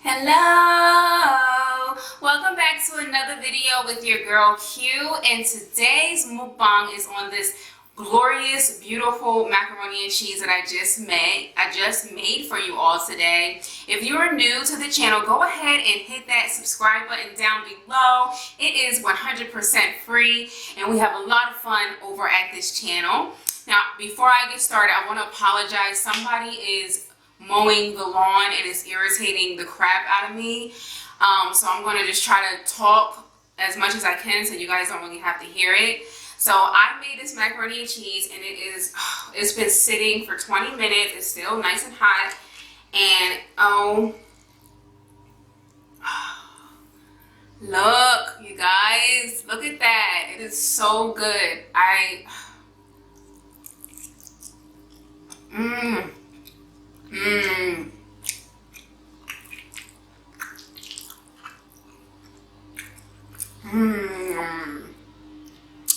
Hello! Welcome back to another video with your girl Q, and today's mukbang is on this glorious, beautiful macaroni and cheese that I just made for you all today. If you are new to the channel, go ahead and hit that subscribe button down below. It is 100% free, and we have a lot of fun over at this channel. Now, before I get started, I want to apologize. Somebody is mowing the lawn and it's irritating the crap out of me. So I'm going to just try to talk as much as I can so you guys don't really have to hear it. So I made this macaroni and cheese, and it's been sitting for 20 minutes. It's still nice and hot. And look, you guys, look at that. It is so good.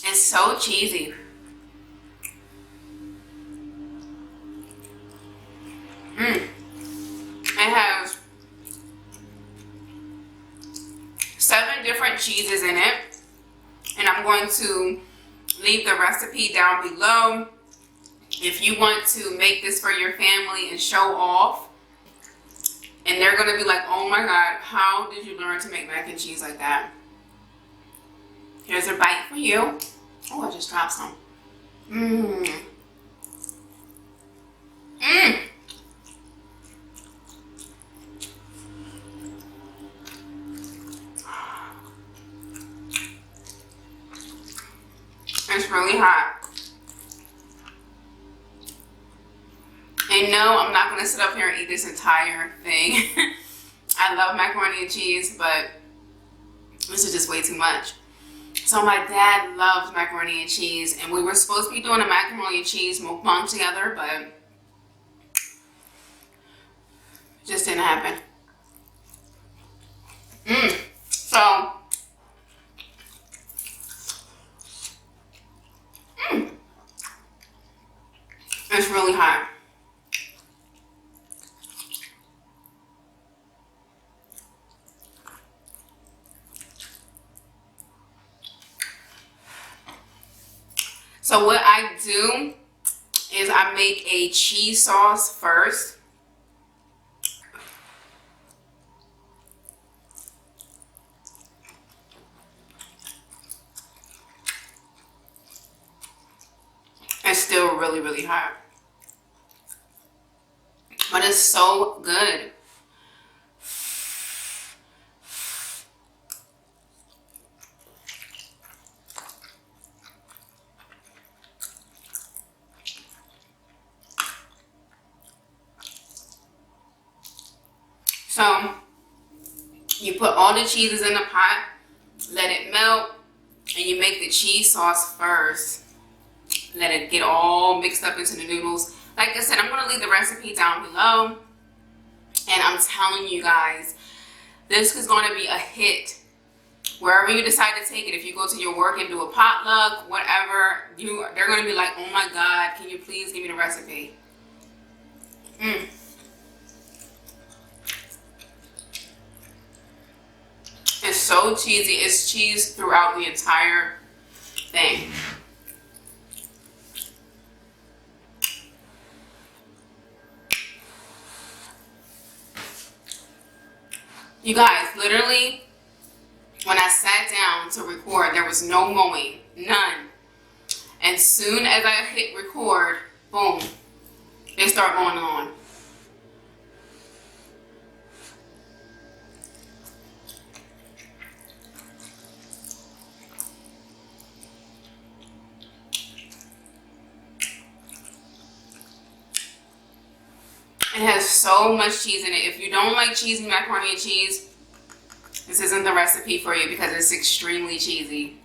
It's so cheesy. It has 7 different cheeses in it, and I'm going to leave the recipe down below if you want to make this for your family and show off. And they're going to be like, oh my God, how did you learn to make mac and cheese like that? Here's a bite for you. Oh, I just dropped some. It's really hot. And no, I'm not going to sit up here and eat this entire thing. I love macaroni and cheese, but this is just way too much. So my dad loves macaroni and cheese, and we were supposed to be doing a macaroni and cheese mukbang together, but it just didn't happen. So it's really hot. So what I do is I make a cheese sauce first. It's still really, really hot. But it's so good. So you put all the cheeses in the pot, let it melt, and you make the cheese sauce first. Let it get all mixed up into the noodles. Like I said, I'm going to leave the recipe down below. And I'm telling you guys, this is going to be a hit. Wherever you decide to take it, if you go to your work and do a potluck, whatever, they're going to be like, oh my God, can you please give me the recipe? It's so cheesy. It's cheese throughout the entire thing. You guys, literally, when I sat down to record, there was no mowing, none. And soon as I hit record, boom, they start going on. It has so much cheese in it. If you don't like cheesy macaroni and cheese, this isn't the recipe for you because it's extremely cheesy.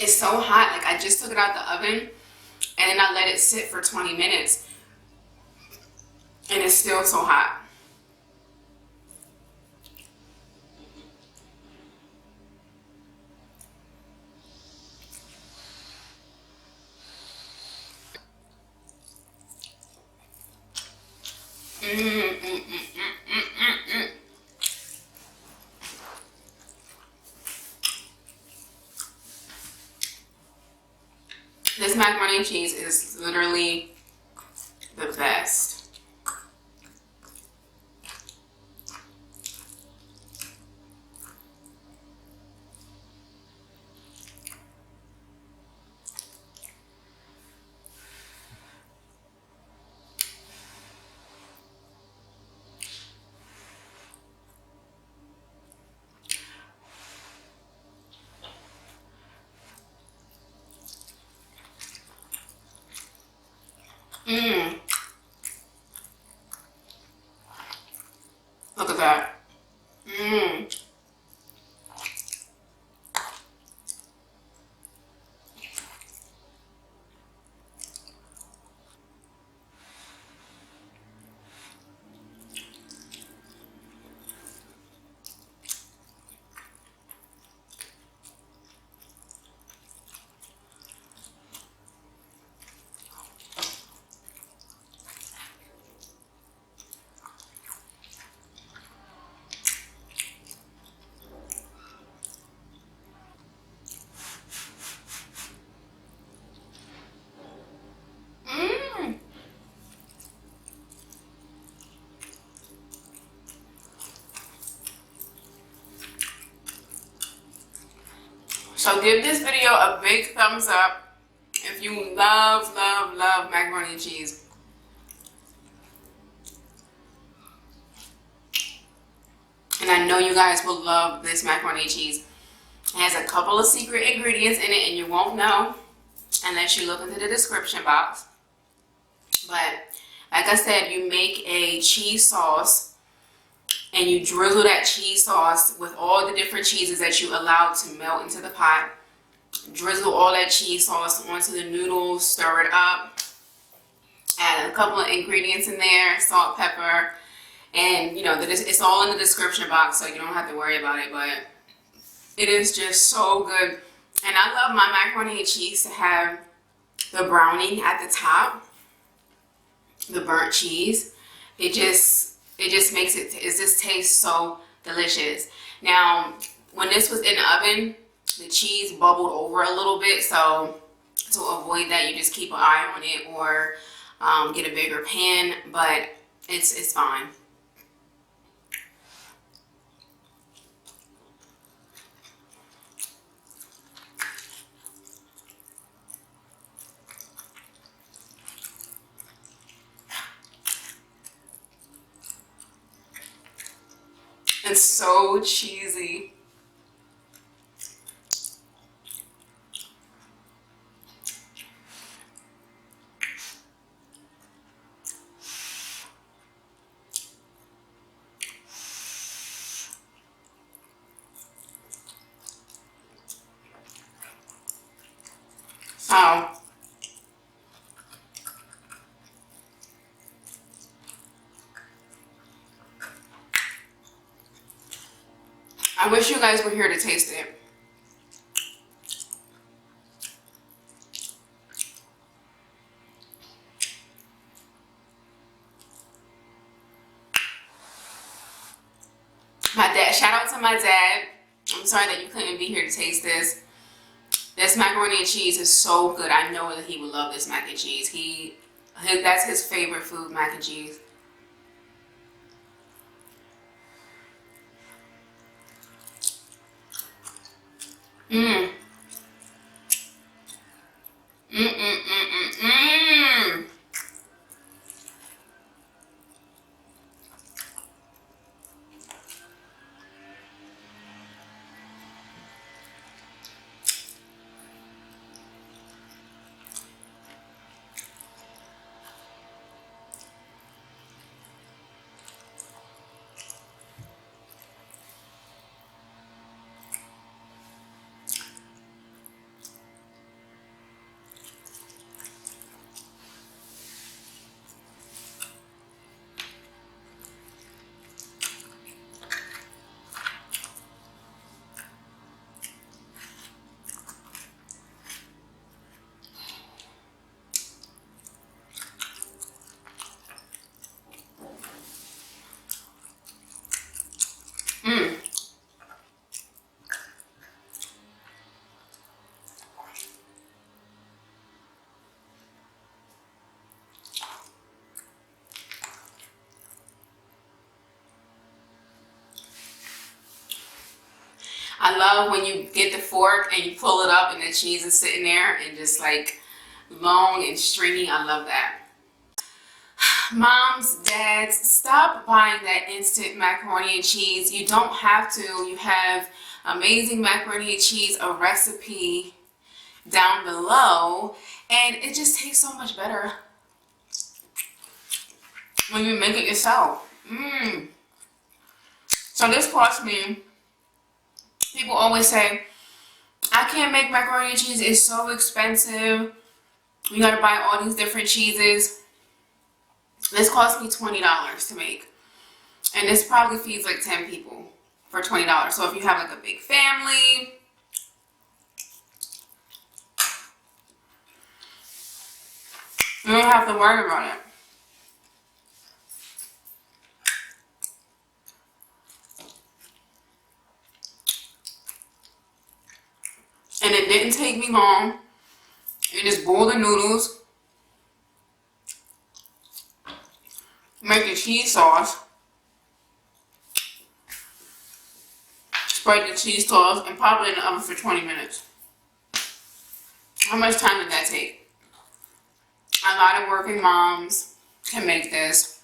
It's so hot. Like, I just took it out the oven and then I let it sit for 20 minutes and it's still so hot. This macaroni and cheese is literally the best. Look at that. So give this video a big thumbs up if you love, love, love macaroni and cheese. And I know you guys will love this macaroni and cheese. It has a couple of secret ingredients in it and you won't know unless you look into the description box. But like I said, you make a cheese sauce and you drizzle that cheese sauce with all the different cheeses that you allow to melt into the pot. Drizzle all that cheese sauce onto the noodles, stir it up, add a couple of ingredients in there, salt, pepper, and you know, it's all in the description box, so you don't have to worry about it, but it is just so good. And I love my macaroni and cheese to have the browning at the top, the burnt cheese. It just makes it just tastes so delicious. Now, when this was in the oven, the cheese bubbled over a little bit, so to avoid that, you just keep an eye on it or get a bigger pan, but it's fine. It's so cheesy. So I wish you guys were here to taste it. My dad, shout out to my dad. I'm sorry that you couldn't be here to taste this. This macaroni and cheese is so good. I know that he would love this mac and cheese. That's his favorite food, mac and cheese. Mmm. I love when you get the fork and you pull it up and the cheese is sitting there and just like long and stringy. I love that. Moms, dads, stop buying that instant macaroni and cheese. You don't have to. You have amazing macaroni and cheese, a recipe down below, and it just tastes so much better when you make it yourself. So this cost me, people always say, I can't make macaroni and cheese, it's so expensive. You gotta buy all these different cheeses. This cost me $20 to make. And this probably feeds like 10 people for $20. So if you have like a big family, you don't have to worry about it. And it didn't take me long. You just boil the noodles, make the cheese sauce, spread the cheese sauce, and pop it in the oven for 20 minutes. How much time did that take? A lot of working moms can make this.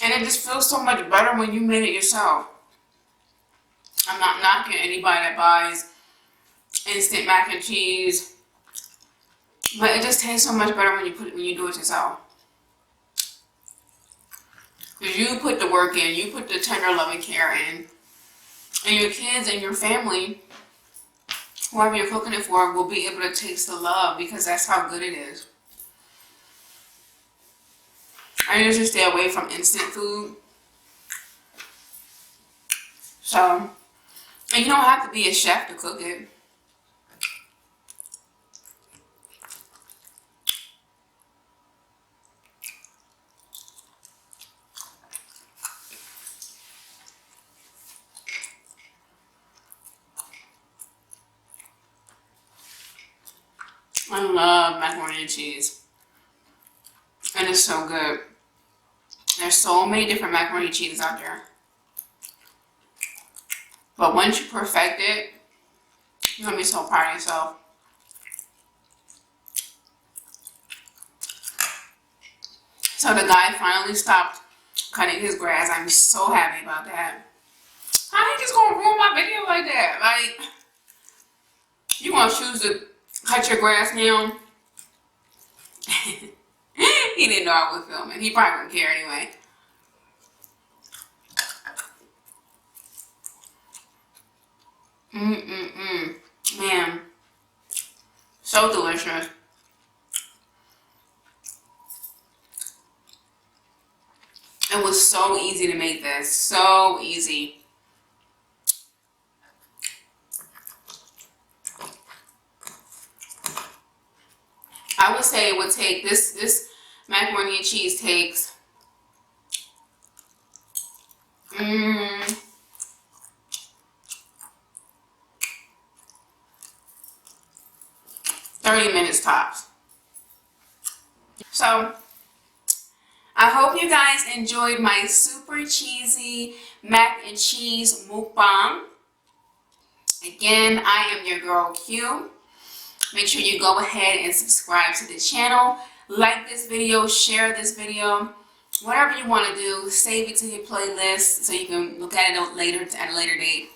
And it just feels so much better when you made it yourself. I'm not knocking anybody that buys instant mac and cheese, but it just tastes so much better when you do it yourself. Because you put the work in, you put the tender loving care in, and your kids and your family, whoever you're cooking it for, will be able to taste the love because that's how good it is. I usually stay away from instant food. So, and you don't have to be a chef to cook it. I love macaroni and cheese. And it's so good. There's so many different macaroni and cheeses out there. But once you perfect it, you're going to be so proud of yourself. So the guy finally stopped cutting his grass. I'm so happy about that. How you just going to ruin my video like that? Like, you want to choose to cut your grass now? He didn't know I was filming. He probably wouldn't care anyway. Man. So delicious. It was so easy to make this. So easy. I would say it would take, this macaroni and cheese takes 30 minutes tops. So I hope you guys enjoyed my super cheesy mac and cheese mukbang. Again, I am your girl Q. Make sure you go ahead and subscribe to the channel. Like this video, share this video, whatever you want to do. Save it to your playlist so you can look at it later at a later date.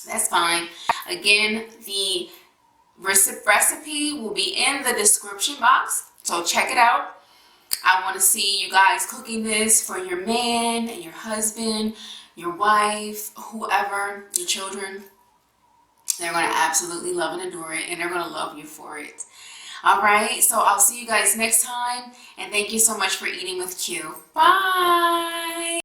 That's fine. Again, the recipe will be in the description box, so check it out. I want to see you guys cooking this for your man and your husband, your wife, whoever, your children. They're going to absolutely love and adore it, and they're going to love you for it. Alright, so I'll see you guys next time, and thank you so much for eating with Q. Bye!